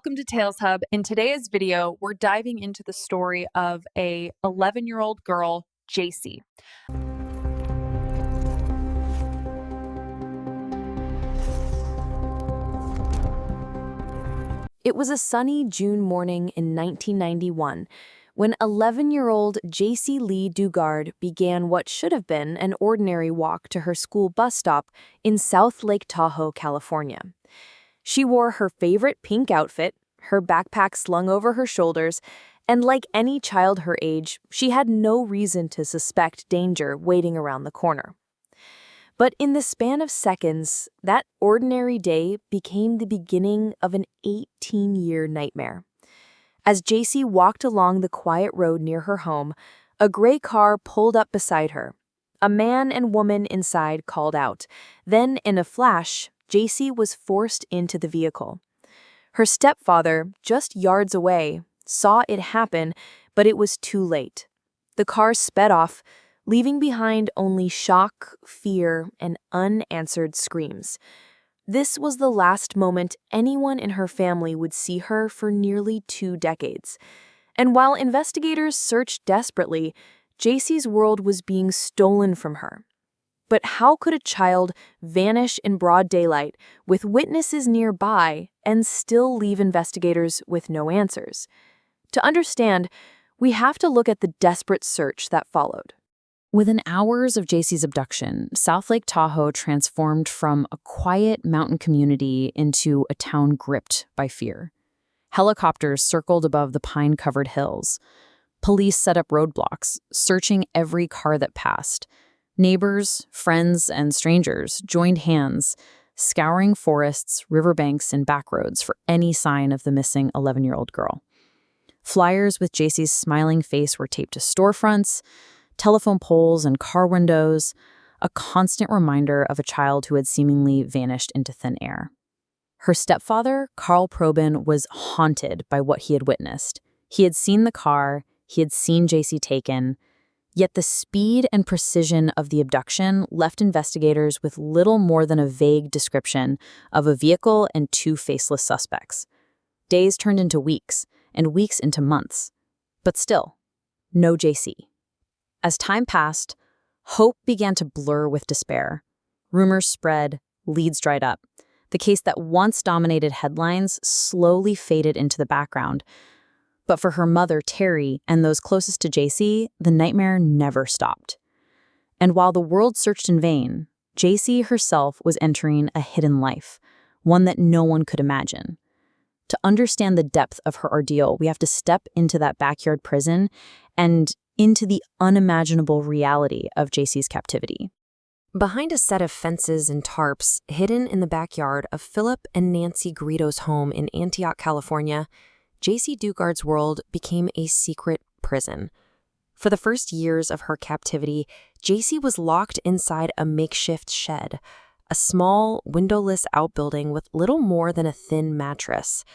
Welcome to Tales Hub. In today's video, we're diving into the story of a 11-year-old girl, JC. It was a sunny June morning in 1991 when 11-year-old JC Lee Dugard began what should have been an ordinary walk to her school bus stop in South Lake Tahoe, California. She wore her favorite pink outfit, her backpack slung over her shoulders, and like any child her age, she had no reason to suspect danger waiting around the corner. But in the span of seconds, that ordinary day became the beginning of an 18-year nightmare. As JC walked along the quiet road near her home, a gray car pulled up beside her. A man and woman inside called out. Then, in a flash, JC was forced into the vehicle. Her stepfather, just yards away, saw it happen, but it was too late. The car sped off, leaving behind only shock, fear, and unanswered screams. This was the last moment anyone in her family would see her for nearly 2 decades. And while investigators searched desperately, JC's world was being stolen from her. But how could a child vanish in broad daylight with witnesses nearby and still leave investigators with no answers? To understand, we have to look at the desperate search that followed. Within hours of JC's abduction, South Lake Tahoe transformed from a quiet mountain community into a town gripped by fear. Helicopters circled above the pine-covered hills. Police set up roadblocks, searching every car that passed. Neighbors, friends, and strangers joined hands, scouring forests, riverbanks, and backroads for any sign of the missing 11-year-old girl. Flyers with JC's smiling face were taped to storefronts, telephone poles, and car windows, a constant reminder of a child who had seemingly vanished into thin air. Her stepfather, Carl Probin, was haunted by what he had witnessed. He had seen the car, he had seen JC taken, yet the speed and precision of the abduction left investigators with little more than a vague description of a vehicle and 2 faceless suspects. Days turned into weeks, and weeks into months. But still, no JC. As time passed, hope began to blur with despair. Rumors spread, leads dried up. The case that once dominated headlines slowly faded into the background. But for her mother, Terry, and those closest to JC, the nightmare never stopped. And while the world searched in vain, JC herself was entering a hidden life, one that no one could imagine. To understand the depth of her ordeal, we have to step into that backyard prison and into the unimaginable reality of JC's captivity. Behind a set of fences and tarps hidden in the backyard of Philip and Nancy Garrido's home in Antioch, California, JC Dugard's world became a secret prison. For the first years of her captivity, JC was locked inside a makeshift shed, a small, windowless outbuilding with little more than a thin mattress.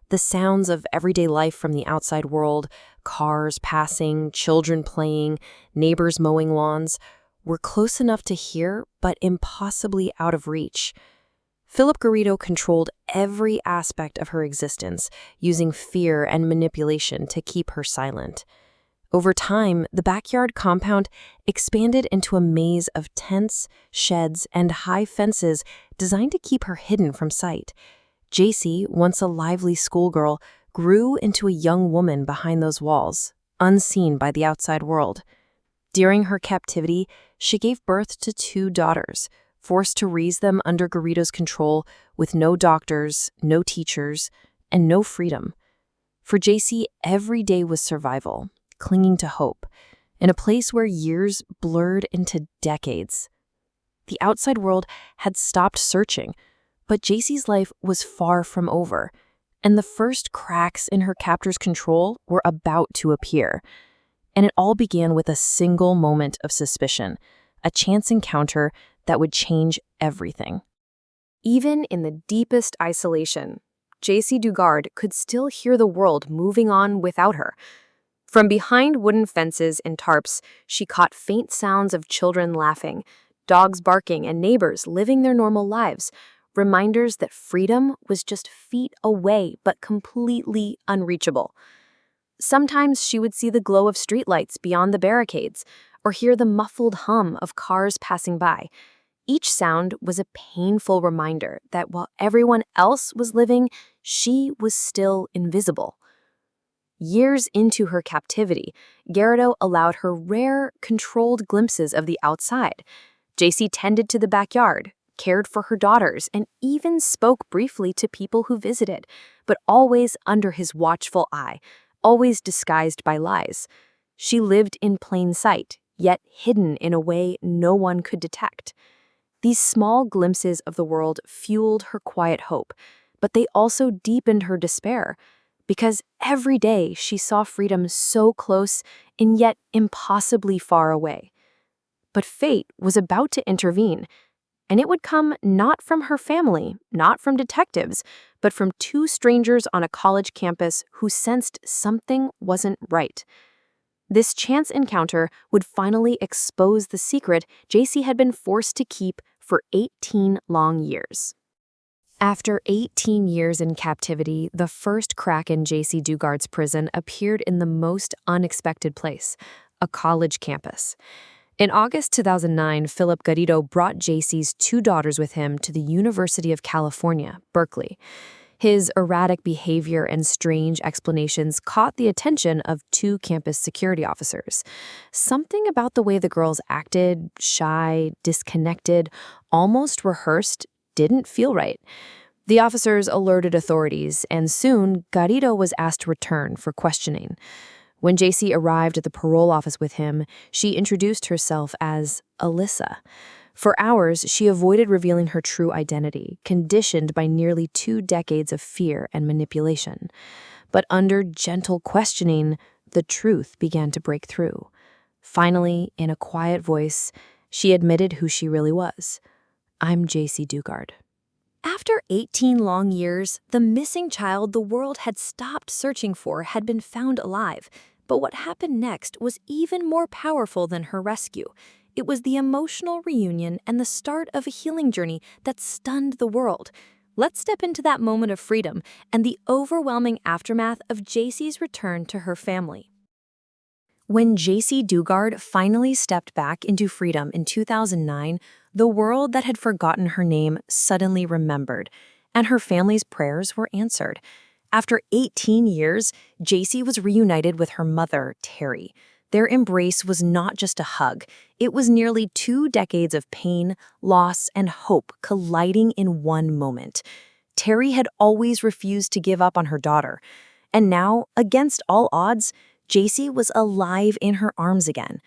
The sounds of everyday life from the outside world, cars passing, children playing, neighbors mowing lawns, were close enough to hear, but impossibly out of reach. Philip Garrido controlled every aspect of her existence, using fear and manipulation to keep her silent. Over time, the backyard compound expanded into a maze of tents, sheds, and high fences designed to keep her hidden from sight. JC, once a lively schoolgirl, grew into a young woman behind those walls, unseen by the outside world. During her captivity, she gave birth to 2 daughters, forced to raise them under Garrido's control with no doctors, no teachers, and no freedom. For JC, every day was survival, clinging to hope, in a place where years blurred into decades. The outside world had stopped searching, but JC's life was far from over, and the first cracks in her captor's control were about to appear. And it all began with a single moment of suspicion, a chance encounter that would change everything. Even in the deepest isolation, JC Dugard could still hear the world moving on without her. From behind wooden fences and tarps, she caught faint sounds of children laughing, dogs barking, and neighbors living their normal lives, reminders that freedom was just feet away but completely unreachable. Sometimes she would see the glow of streetlights beyond the barricades or hear the muffled hum of cars passing by. Each sound was a painful reminder that while everyone else was living, she was still invisible. Years into her captivity, Garrido allowed her rare, controlled glimpses of the outside. JC tended to the backyard, cared for her daughters, and even spoke briefly to people who visited, but always under his watchful eye, always disguised by lies. She lived in plain sight, yet hidden in a way no one could detect. These small glimpses of the world fueled her quiet hope, but they also deepened her despair, because every day she saw freedom so close and yet impossibly far away. But fate was about to intervene, and it would come not from her family, not from detectives, but from two strangers on a college campus who sensed something wasn't right. This chance encounter would finally expose the secret JC had been forced to keep for 18 long years. After 18 years in captivity, the first crack in JC Dugard's prison appeared in the most unexpected place, a college campus. In August 2009, Philip Garrido brought JC's two daughters with him to the University of California, Berkeley. His erratic behavior and strange explanations caught the attention of two campus security officers. Something about the way the girls acted, shy, disconnected, almost rehearsed, didn't feel right. The officers alerted authorities, and soon Garrido was asked to return for questioning. When JC arrived at the parole office with him, she introduced herself as Alyssa. For hours, she avoided revealing her true identity, conditioned by nearly 2 decades of fear and manipulation. But under gentle questioning, the truth began to break through. Finally, in a quiet voice, she admitted who she really was. I'm JC Dugard. After 18 long years, the missing child the world had stopped searching for had been found alive. But what happened next was even more powerful than her rescue. It was the emotional reunion and the start of a healing journey that stunned the world. Let's step into that moment of freedom and the overwhelming aftermath of JC's return to her family. When JC Dugard finally stepped back into freedom in 2009, the world that had forgotten her name suddenly remembered, and her family's prayers were answered. After 18 years, JC was reunited with her mother, Terry. Their embrace was not just a hug. It was nearly 2 decades of pain, loss, and hope colliding in one moment. Terry had always refused to give up on her daughter. And now, against all odds, JC was alive in her arms again.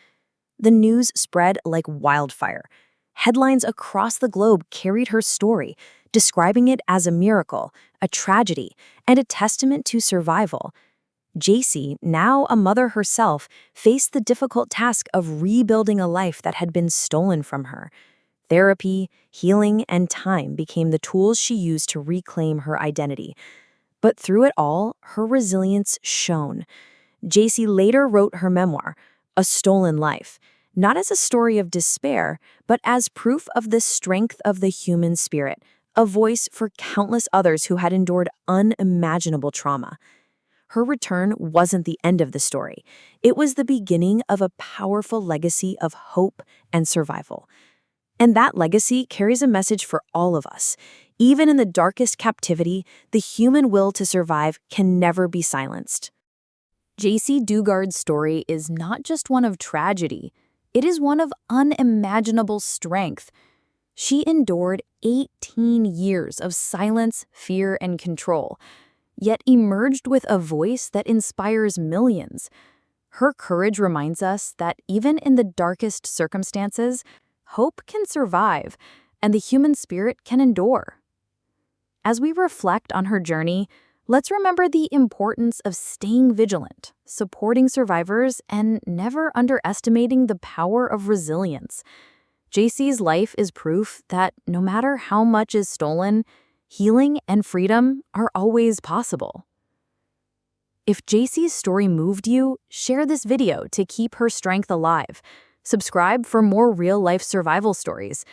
The news spread like wildfire. Headlines across the globe carried her story, describing it as a miracle, a tragedy, and a testament to survival. JC, now a mother herself, faced the difficult task of rebuilding a life that had been stolen from her. Therapy, healing, and time became the tools she used to reclaim her identity. But through it all, her resilience shone. JC later wrote her memoir, A Stolen Life, not as a story of despair, but as proof of the strength of the human spirit, a voice for countless others who had endured unimaginable trauma. Her return wasn't the end of the story. It was the beginning of a powerful legacy of hope and survival. And that legacy carries a message for all of us. Even in the darkest captivity, the human will to survive can never be silenced. JC Dugard's story is not just one of tragedy, it is one of unimaginable strength. She endured 18 years of silence, fear, and control, yet emerged with a voice that inspires millions. Her courage reminds us that even in the darkest circumstances, hope can survive, and the human spirit can endure. As we reflect on her journey, let's remember the importance of staying vigilant, supporting survivors, and never underestimating the power of resilience. JC's life is proof that no matter how much is stolen, healing and freedom are always possible. If JC's story moved you, share this video to keep her strength alive. Subscribe for more real-life survival stories.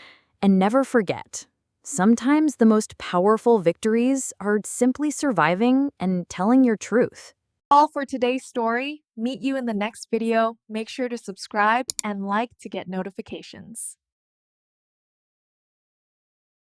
And never forget, Sometimes the most powerful victories are simply surviving and telling your truth. All for today's story. Meet you in the next video. Make sure to subscribe and like to get notifications.